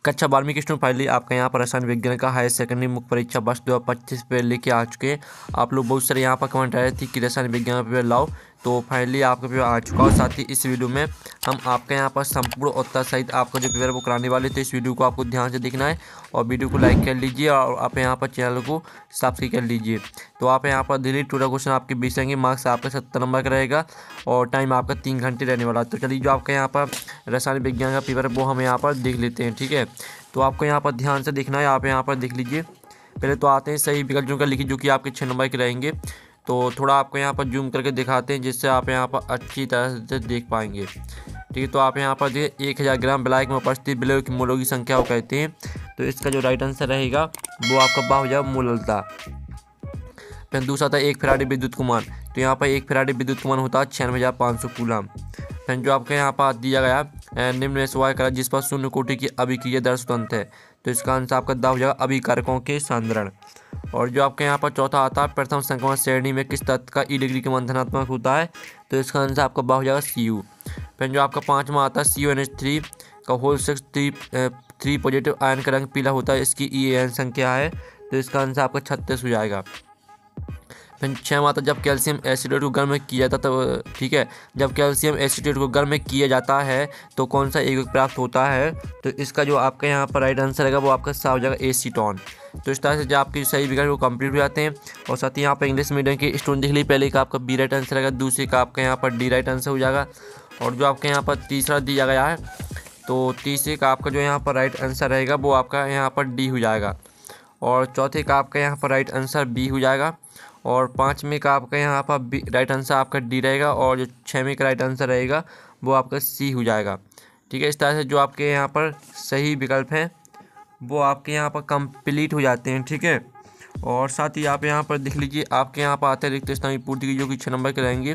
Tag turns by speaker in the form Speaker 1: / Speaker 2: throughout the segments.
Speaker 1: कक्षा 12वीं की स्टूडेंट फाइनली आपका यहाँ पर रसायन विज्ञान का हायर सेकेंडरी मुख्य परीक्षा वर्ष 2025 पे लेके आ चुके हैं। आप लोग बहुत सारे यहाँ पर कमेंट आए थे कि रसायन विज्ञान पेपर लाओ, तो फाइनली आपका पेपर आ चुका है। साथ ही इस वीडियो में हम आपके यहाँ पर संपूर्ण उत्तर सहित आपका जो पेपर वो कराने वाले थे। इस वीडियो को आपको ध्यान से देखना है और वीडियो को लाइक कर लीजिए और आप यहाँ पर चैनल को सब्सक्राइब कर लीजिए। तो आप यहाँ पर दिल्ली टोटल क्वेश्चन आपके 20 रहेंगे, मार्क्स आपका 70 नंबर का रहेगा और टाइम आपका 3 घंटे रहने वाला है। तो चलिए जो आपका यहाँ पर रसायन विज्ञान का पेपर है वो हम यहाँ पर देख लेते हैं, ठीक है। तो आपको यहाँ पर ध्यान से देखना है, आप यहाँ पर देख लीजिए। पहले तो आते हैं सही विकल्पों का लिखिए जो कि आपके 6 नंबर के रहेंगे। तो थोड़ा आपको यहाँ पर जूम करके दिखाते हैं जिससे आप यहाँ पर अच्छी तरह से देख पाएंगे, ठीक है। तो आप यहाँ पर देखिए 1000 ग्राम ब्लैक में उपस्थित विलय के मूलों की संख्या को कहते हैं। तो इसका जो राइट आंसर रहेगा वो आपका हो जाएगा मूलता। फिर दूसरा था 1 फैराडे विद्युत कुमान। तो यहाँ पर 1 फैराडे विद्युत कुमान होता है 96,500 कूलम। फिर जो आपके यहाँ पर दिया गया निम्न में से करा जिस पर शून्य कोटि की अभिक्रिया दर स्वतंत्र है। तो इसका आंसर आपका हो जाएगा अभिकारकों के सांद्रण। और जो आपके यहाँ पर चौथा आता है प्रथम संक्रमण श्रेणी में किस तत्व का ई डिग्री के मंथनात्मक होता है। तो इसका आंसर आपका हो जाएगा Cu। फिर जो आपका पाँचवा आता है CuNH3 का होल 3 पॉजिटिव आयन का रंग पीला होता है, इसकी EAN संख्या है। तो इसका आंसर आपका 36 हो जाएगा। फिर 6 आता जब कैल्शियम एसिडेट को गर्म किया जाता है, ठीक है, जब कैल्शियम एसिडेट को गर्म किया जाता है तो कौन सा यौगिक प्राप्त होता है। तो इसका जो आपका यहाँ पर राइट आंसर रहेगा वो आपका हो जाएगा एसीटोन। तो इस तरह से जो आपके सही विकल्प वो कंप्लीट हो जाते हैं। और साथ ही यहाँ पर इंग्लिश मीडियम के स्टूडेंट देख लीजिए, पहले का आपका बी राइट आंसर रहेगा, दूसरे का आपका यहाँ पर डी राइट आंसर हो जाएगा। और जो आपके यहाँ पर तीसरा दिया गया है तो तीसरे का आपका जो यहाँ पर राइट आंसर रहेगा वो आपका यहाँ पर डी हो जाएगा। और चौथे का आपका यहाँ पर राइट आंसर बी हो जाएगा। और पाँचवें का आपका यहाँ पर राइट आंसर आपका डी रहेगा। और जो 6वें का राइट आंसर रहेगा वो आपका सी हो जाएगा, ठीक है। इस तरह से जो आपके यहाँ पर सही विकल्प हैं वो आपके यहाँ पर कंप्लीट हो जाते हैं, ठीक है। और साथ ही आप यहाँ पर देख लीजिए, आपके यहाँ पर आते हैं रिक्त स्थान की पूर्ति की जो कि 6 नंबर के रहेंगे।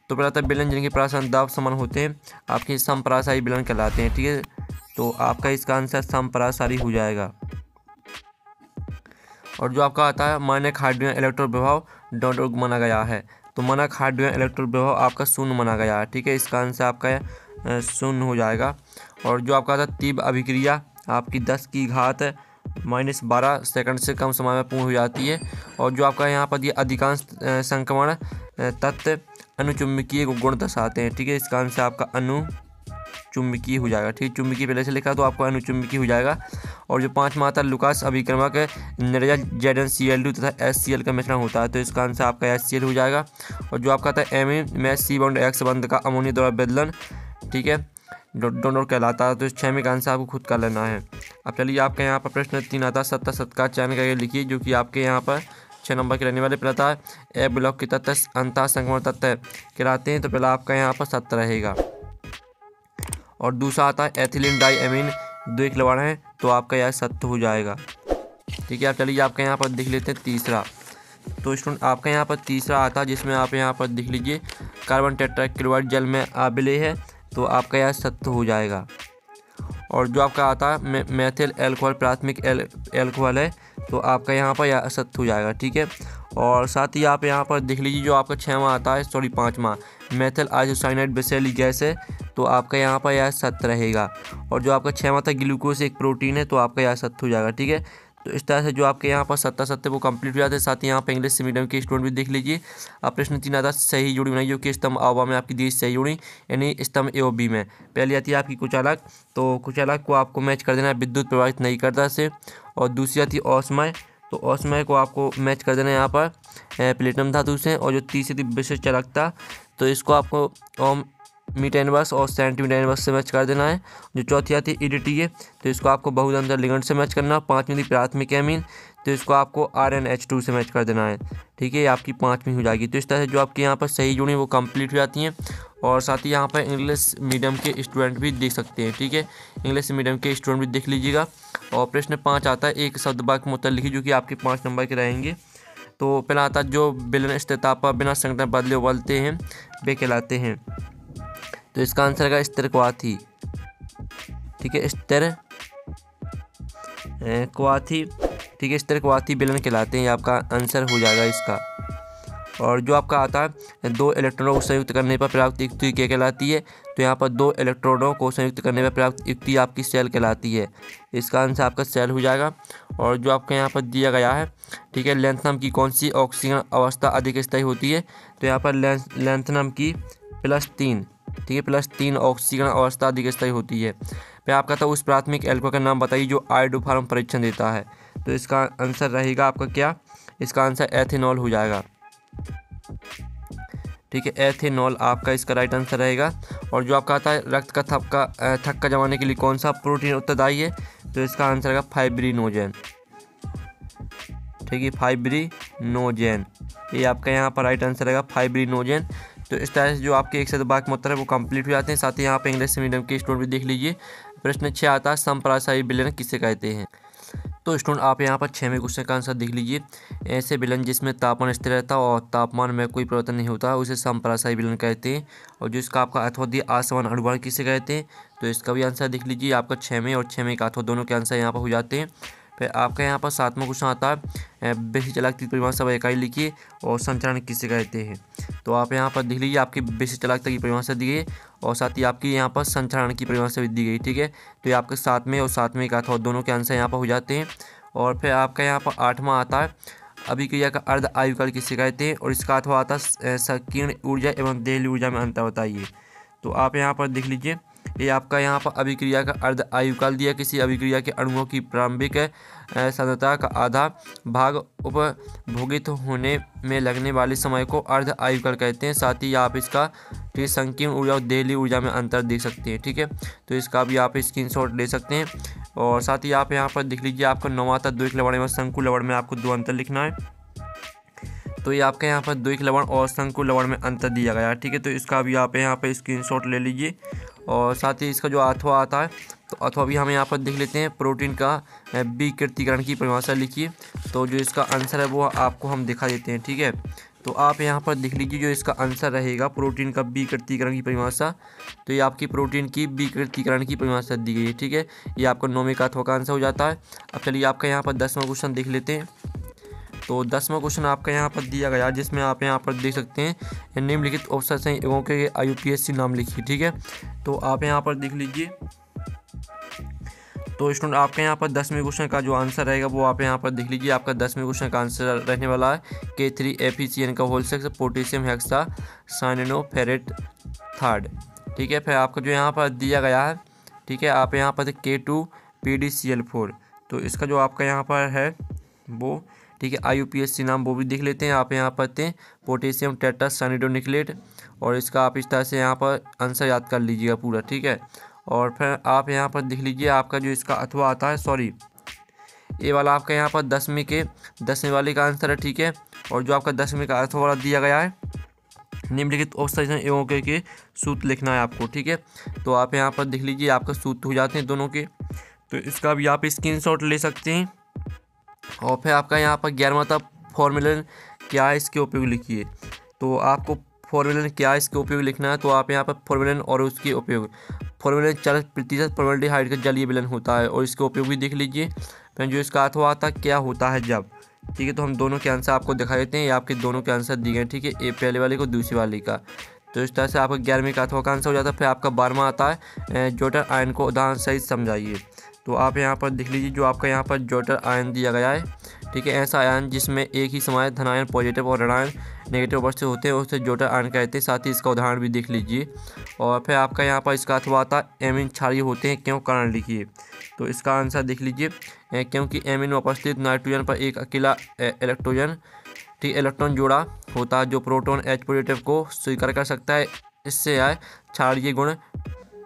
Speaker 1: तो पहला था बेलन जिनके प्रासन दाब समान होते हैं आपके समपरासारी बेलन कहलाते हैं, ठीक है। तो आपका इसका आंसर समपरासारी हो जाएगा। और जो आपका आता है मानक हाइड्रोजन इलेक्ट्रॉन प्रभाव डॉट माना गया है। तो मानक हाइड्रोजन इलेक्ट्रॉन प्रभाव आपका शून्य माना गया है, ठीक है। इसका आंसर आपका शून्य हो जाएगा। और जो आपका आता है तीव्र अभिक्रिया आपकी 10 की घात -12 सेकंड से कम समय में पूर्ण हो जाती है। और जो आपका यहाँ पर अधिकांश संक्रमण तत्व अनुचुंबकीय गुण दर्शाते हैं, ठीक है। इसका आंसर आपका अनुचुंबकीय हो जाएगा, ठीक है। चुंबकीय पहले से लिखा तो आपको अनुचुंबकीय हो जाएगा। और जो 5वां आता है लुकास अभिक्रमक निर्जा ZnCl2 तथा HCl का मिश्रण होता है। तो इसका आंसर आपका HCl हो जाएगा। और जो आपका आता है एमिन में C बॉन्ड X बंध का अमोनिया द्वारा बदलन, ठीक है, डोनर कहलाता है। तो इस 6वें का आंसर आपको खुद कर लेना है। अब चलिए आपके यहाँ पर प्रश्न 3 आता है 70 शत का चयन करके लिखिए जो कि आपके यहाँ पर 6 नंबर के रहने वाले। पहला था ए ब्लॉक के तत्व अंतः संक्रमण तत्व कहलाते हैं। तो पहला आपका यहाँ पर 7 रहेगा। और दूसरा आता है एथिलीन डाई एमीन 2 एक लवण है, तो आपका यह 7 हो जाएगा, ठीक है। आप चलिए आपके यहाँ पर देख लेते हैं तीसरा। तो स्टूडेंट आपका यहाँ पर तीसरा आता है जिसमें आप यहाँ पर देख लीजिए कार्बन टेट्राक्लोराइड जल में आबिले है, तो आपका यह 7 हो जाएगा। और जो आपका आता है मेथिल एल्कोहल प्राथमिक एल्कोहल है, तो आपका यहाँ पर यह 7 हो जाएगा, ठीक है। और साथ ही आप यहाँ पर देख लीजिए जो आपका 6वां आता है 5वां मेथिल आइसोसाइनाइड विषैली गैस है, तो आपका यहाँ पर यह 7 रहेगा। और जो आपका 6वां था ग्लूकोज एक प्रोटीन है, तो आपका यह 7 हो जाएगा, ठीक है। तो इस तरह से जो आपके यहाँ पर 7 वो कंप्लीट हो जाते हैं। साथ ही यहाँ पर इंग्लिश मीडियम के स्टूडेंट भी देख लीजिए। अब प्रश्न 3 आता है सही जोड़ी बनाइए जो कि स्तंभ आवा में आपकी दी सही जोड़ी यानी स्तंभ ए और बी में। पहली आती है आपकी कुचालक, तो कुचालक को आपको मैच कर देना है विद्युत प्रवाहित नहीं करता से। और दूसरी आती है औष्मय, तो औष्मय को आपको मैच कर देना है यहाँ पर प्लेटिनम धातु से। और जो तीसरी विशिष्ट चालकता, तो इसको आपको ओम मीटर इनवर्स और सेंटीमीटर इनवर्स से मैच कर देना है। जो चौथी आती है EDTA, तो इसको आपको बहुदंतर लिगेंड से मैच करना। 5वीं प्राथमिक एमीन, तो इसको आपको RnH2 से मैच कर देना है, ठीक है। आपकी 5वीं हो जाएगी। तो इस तरह से जो आपके यहाँ पर सही जोड़ी वो कंप्लीट हो जाती हैं। और साथ ही यहाँ पर इंग्लिश मीडियम के स्टूडेंट भी देख सकते हैं, ठीक है। इंग्लिश मीडियम के स्टूडेंट भी देख लीजिएगा। और प्रश्न 5 आता है एक शब्द वाक्य में उत्तर लिखिए जो कि आपके 5 नंबर के रहेंगे। तो पहला आता है जो बेलन स्थिरता पर बिना संघटन बदले उबलते हैं वे कहलाते हैं। तो इसका आंसर रहेगा स्थिर क्वाथी, ठीक है। स्थिर क्वाथी, ठीक है, स्थिर क्वाथी बेलन कहलाते हैं, ये आपका आंसर हो जाएगा इसका। और जो आपका आता है 2 इलेक्ट्रॉनों को संयुक्त करने पर प्राप्त युक्ति क्या कहलाती है? तो यहाँ पर 2 इलेक्ट्रॉनों को संयुक्त करने पर प्राप्त युक्ति आपकी सेल कहलाती है। इसका आंसर आपका सेल हो जाएगा। और जो आपका यहाँ पर दिया गया है, ठीक है, लेंथनम की कौन सी ऑक्सीजन अवस्था अधिक स्थायी होती है? तो यहाँ पर लेंथनम की +3, ठीक है, +3 ऑक्सीजन अवस्था अधिक स्थायी होती है। फिर आपका था उस प्राथमिक एल्कोहल का नाम बताइए जो आयोडोफॉर्म परीक्षण देता है। तो इसका आंसर रहेगा आपका क्या? इसका आंसर एथेनॉल हो जाएगा, ठीक है, एथेनॉल आपका इसका राइट आंसर रहेगा। और जो आपका आता है रक्त का थक्का जमाने के लिए कौन सा प्रोटीन उत्तरदायी है? तो इसका आंसर रहेगा फाइब्रिनोजेन, ठीक है, फाइब्रिनोजेन, ये आपका यहाँ पर राइट आंसर रहेगा फाइब्रिनोजेन। तो इस तरह से जो आपके 1 से 2 बार के उत्तर है वो कंप्लीट हो जाते हैं। साथ ही यहाँ पे इंग्लिश मीडियम के स्टूडेंट भी देख लीजिए। प्रश्न 6 आता है संप्रासायी विलयन किसे कहते हैं? तो स्टूडेंट आप यहाँ पर 6वें क्वेश्चन का आंसर देख लीजिए। ऐसे विलयन जिसमें तापमान स्थिर रहता है और तापमान में कोई परिवर्तन नहीं होता उसे संप्रासायी विलयन कहते हैं। और जो इसका आपका अथवा दिया असमान अणुभार किसे कहते हैं? तो इसका भी आंसर देख लीजिए। आपका 6वें और 6वें का अथवा दोनों के आंसर यहाँ पर हो जाते हैं। फिर आपका यहाँ पर 7वां क्वेश्चन आता है विशिष्ट चालकता की परिभाषा व इकाई लिखिए और संचरण किसे कहते हैं? तो आप यहाँ पर देख लीजिए आपकी विशिष्ट चालकता की परिभाषा दी गई और साथ ही आपकी यहाँ पर संचरण की परिभाषा भी दी गई, ठीक है। तो ये आपके 7वें और 7वें का अथवा दोनों के आंसर यहाँ पर हो जाते हैं। और फिर आपका यहाँ पर 8वां आता है अभिक्रिया का अर्ध आयुकाल किसे कहते हैं? और इसका अथवा आता है संकीर्ण ऊर्जा एवं देहली ऊर्जा में अंतर बताइए। तो आप यहाँ पर देख लीजिए ये आपका यहाँ पर अभिक्रिया का अर्ध आयुकाल दिया। किसी अभिक्रिया के अणुओं की प्रारंभिक सांद्रता का आधा भाग उपभोगित होने में लगने वाले समय को अर्ध आयुकाल कहते हैं। साथ ही आप इसका ठीक संकीर्ण ऊर्जा और देहली ऊर्जा में अंतर देख सकते हैं, ठीक है। तो इसका भी आप स्क्रीनशॉट ले सकते हैं। और साथ ही आप यहाँ पर देख लीजिए आपका 9वां था द्विक लवण में शंकु लवण में आपको 2 अंतर लिखना है। तो ये आपके यहाँ पर द्विक लवण और शंकु लवण में अंतर दिया गया है, ठीक है। तो इसका भी आप यहाँ पर स्क्रीनशॉट ले लीजिए। और साथ ही इसका जो अथवा आता है तो अथवा भी हम यहाँ पर देख लेते हैं। प्रोटीन का विकृतीकरण की परिभाषा लिखिए। तो जो इसका आंसर है वो आपको हम दिखा देते हैं, ठीक है। तो आप यहाँ पर देख लीजिए जो इसका आंसर रहेगा प्रोटीन का विकृतीकरण की परिभाषा। तो ये आपकी प्रोटीन की विकृतीकरण की परिभाषा दी गई है, ठीक है। ये आपका 9वें का अथवा का आंसर हो जाता है। अब चलिए आपका यहाँ पर 10वां क्वेश्चन देख लेते हैं। तो 10वां क्वेश्चन आपका यहाँ पर दिया गया जिसमें आप यहाँ पर देख सकते हैं निम्नलिखित अवसर संयोगों के IUPAC नाम लिखिए, ठीक है। तो आप यहाँ पर देख लीजिए। तो स्टूडेंट आपके यहाँ पर 10वें क्वेश्चन का जो आंसर रहेगा वो आप यहाँ पर देख लीजिए। आपका 10वें क्वेश्चन का आंसर रहने वाला है K3FeCN का whole six potassium hexacyanoferrate third, ठीक है। फिर आपका जो यहाँ पर दिया गया है, ठीक है, आप यहाँ पर K2PdCl4। तो इसका जो आपका यहाँ पर है वो, ठीक है, IUPAC नाम वो भी देख लेते हैं। आप यहाँ पर पोटेशियम टेट्रासाइनिडोन्यूक्लेट। और इसका आप इस तरह से यहाँ पर आंसर याद कर लीजिएगा पूरा, ठीक है। और फिर आप यहाँ पर देख लीजिए आपका जो इसका अथवा आता है, सॉरी ये वाला आपका यहाँ पर 10वें वाले का आंसर है, ठीक है। और जो आपका 10वें का अथवा वाला दिया गया है निम्नलिखित अवसर एवं के सूत्र लिखना है आपको, ठीक है। तो आप यहाँ पर देख लीजिए आपका सूत्र हो जाते हैं दोनों के। तो इसका भी आप स्क्रीनशॉट ले सकते हैं। और फिर आपका यहाँ पर 11वां था फॉर्मूलन क्या है इसके उपयोग लिखिए। तो आपको फॉर्मूलन क्या है इसके उपयोग लिखना है। तो आप यहाँ पर फॉर्मूलन और उसके उपयोग, फॉर्मूलन 40% फॉर्मल्डिहाइड का जलीय विलयन होता है और इसके उपयोग भी देख लीजिए। फिर जो इसका अथवा आता है क्या होता है जब, ठीक है। तो हम दोनों के आंसर आपको दिखा देते हैं। ये आपके दोनों के आंसर दिए गए, ठीक है, ए पहले वाले को दूसरी वाले का। तो इस तरह से आपका 11वें का अथवा का आंसर हो जाता है। फिर आपका 12वां आता है जोटर आयन को उदाहरण सहित समझाइए। तो आप यहाँ पर देख लीजिए जो आपका यहाँ पर जोटर आयन दिया गया है, ठीक है। ऐसा आयन जिसमें एक ही समय धनायन पॉजिटिव और ऋणायन नेगेटिव अवस्थित होते हैं उसे जोटर आयन कहते हैं। साथ ही इसका उदाहरण भी देख लीजिए। और फिर आपका यहाँ पर इसका अथवा आता है एमीन क्षारीय होते हैं क्यों, कारण लिखिए। तो इसका आंसर देख लीजिए क्योंकि एमीन में उपस्थित नाइट्रोजन पर एक अकेला इलेक्ट्रॉन जोड़ा होता है जो प्रोटॉन H पॉजिटिव को स्वीकार कर सकता है। इससे यह क्षारीय गुण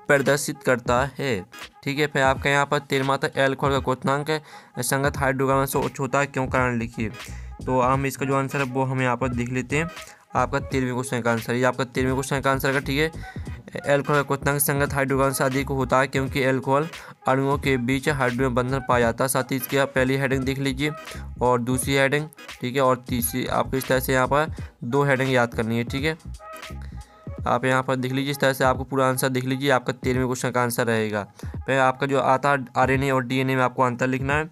Speaker 1: प्रदर्शित करता है, ठीक है। फिर आपका यहाँ पर 13वां था एल्कोहल का क्वथनांक संगत हाइड्रोकार्बन से उच्च होता है क्यों, कारण लिखिए। तो हम इसका जो आंसर है वो हम यहाँ पर देख लेते हैं। आपका 13वें क्वेश्चन का आंसर, ये आपका 13वें क्वेश्चन का आंसर है, ठीक है। एल्कोहल का क्वथनांक संगत हाइड्रोकार्बन से अधिक होता है क्योंकि एल्कोहल अणुओं के बीच हाइड्रोजन बंधन पाया जाता है। साथ ही इसकी आप पहली हेडिंग देख लीजिए और दूसरी हेडिंग, ठीक है, और तीसरी। आपको इस तरह से यहाँ पर 2 हेडिंग याद करनी है, ठीक है। आप यहाँ पर देख लीजिए इस तरह से आपको पूरा आंसर देख लीजिए। आपका 13वें क्वेश्चन का आंसर रहेगा। फिर आपका जो आता है RNA और DNA में आपको अंतर लिखना है।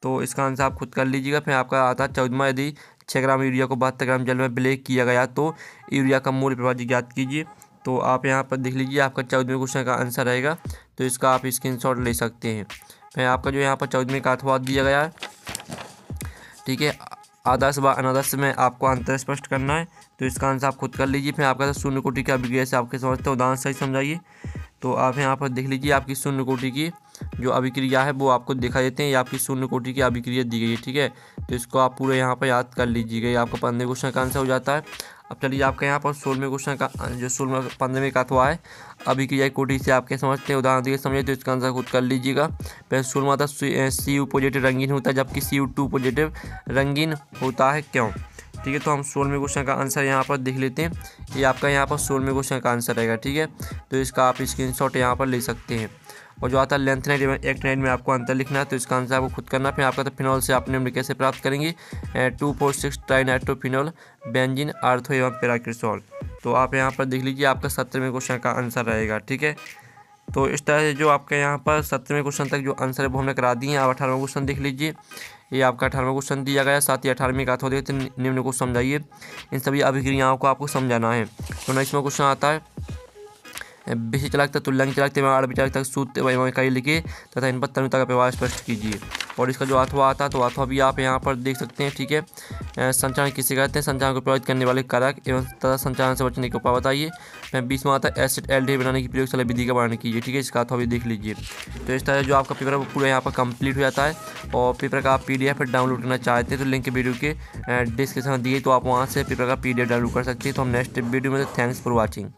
Speaker 1: तो इसका आंसर आप खुद कर लीजिएगा। फिर आपका आता है 14वां, यदि 6 ग्राम यूरिया को 72 ग्राम जल में ब्लेक किया गया तो यूरिया का मूल प्रभाव ज्ञात कीजिए। तो आप यहाँ पर देख लीजिए, आपका 14वें क्वेश्चन का आंसर रहेगा, तो इसका आप स्क्रीनशॉट ले सकते हैं। फिर आपका जो यहाँ पर 14वें का अथवा दिया गया है, ठीक है, आदर्श व अनादर्श में आपको अंतर स्पष्ट करना है, तो इसका आंसर आप खुद कर लीजिए। फिर आपका शून्य कोटि की अभिक्रिया से आपके समझते हैं, उदाहरण सही समझाइए। तो आप यहाँ पर देख लीजिए, आपकी शून्य कोटि की जो अभिक्रिया है वो आपको दिखा देते हैं, ये आपकी शून्य कोटि की अभिक्रिया दी गई है, ठीक है। तो इसको आप पूरे यहाँ पर याद कर लीजिएगा, ये आपका 15वें क्वेश्चन का आंसर हो जाता है। अब चलिए आपका यहाँ पर 16वें क्वेश्चन का जो 15वें का अथवा है, अभिक्रिया कोटि से आपके समझते हैं, उदाहरण दिए समझिए, तो इसका आंसर खुद कर लीजिएगा। पहले 16वां था Cu पॉजिटिव रंगीन होता है जबकि Cu2 पॉजिटिव रंगीन होता है, क्यों? ठीक है, तो हम 16वें क्वेश्चन का आंसर यहाँ पर देख लेते हैं। ये आपका यहाँ पर 16वें क्वेश्चन का आंसर रहेगा, ठीक है। तो इसका आप स्क्रीनशॉट यहाँ पर ले सकते हैं। और जो आता है लेंथेनाइड एवं एक्टिनाइड में आपको अंतर लिखना है, तो इसका आंसर आपको खुद करना। फिर आपका तो फिनॉल से आप निम्न कैसे प्राप्त करेंगे, 2,4,6 ट्राइनाइट्रोफिनॉल, बेंजीन, आर्थो एवं पैराक्रिसॉल। तो आप यहाँ पर देख लीजिए, आपका 17वें क्वेश्चन का आंसर रहेगा, ठीक है। तो इस तरह से जो आपका यहाँ पर 17वें क्वेश्चन तक जो आंसर है वो हमने करा दिए हैं। आप 18वां क्वेश्चन देख लीजिए, ये आपका 18वां क्वेश्चन दिया गया है, साथ ही 18वीं का अथवा देते निम्न को समझाइए। इन सभी अभिक्रियाओं को आपको समझाना है। तो 19वां क्वेश्चन आता है, विषय चालकता, तुल्यांक चालकता एवं आणविक चालकता सूत्र एवं इकाई लिखिए तथा इन पर तन्यता का प्रभाव स्पष्ट कीजिए। और इसका जो अथवा आता है, तो अथवा भी आप यहाँ पर देख सकते हैं, ठीक है। संचालन किसे कहते हैं, संचालन को प्रभावित करने वाले कारक एवं तथा संचालन से बचने के उपाय बताइए। 20वां आता है, एसिड एल्डिहाइड बनाने की प्रयोगशाला विधि का वर्णन कीजिए, ठीक है। इसका अथवा भी देख लीजिए। तो इस तरह जो आपका पेपर है वो पूरा यहाँ पर कंप्लीट हो जाता है। और पेपर का आप PDF डाउनलोड करना चाहते हैं तो लिंक वीडियो के डिस्क्रिप्शन में दिए, तो आप वहाँ से पेपर का PDF डाउनलोड कर सकते हैं। तो हम नेक्स्ट वीडियो में, थैंक्स फॉर वॉचिंग।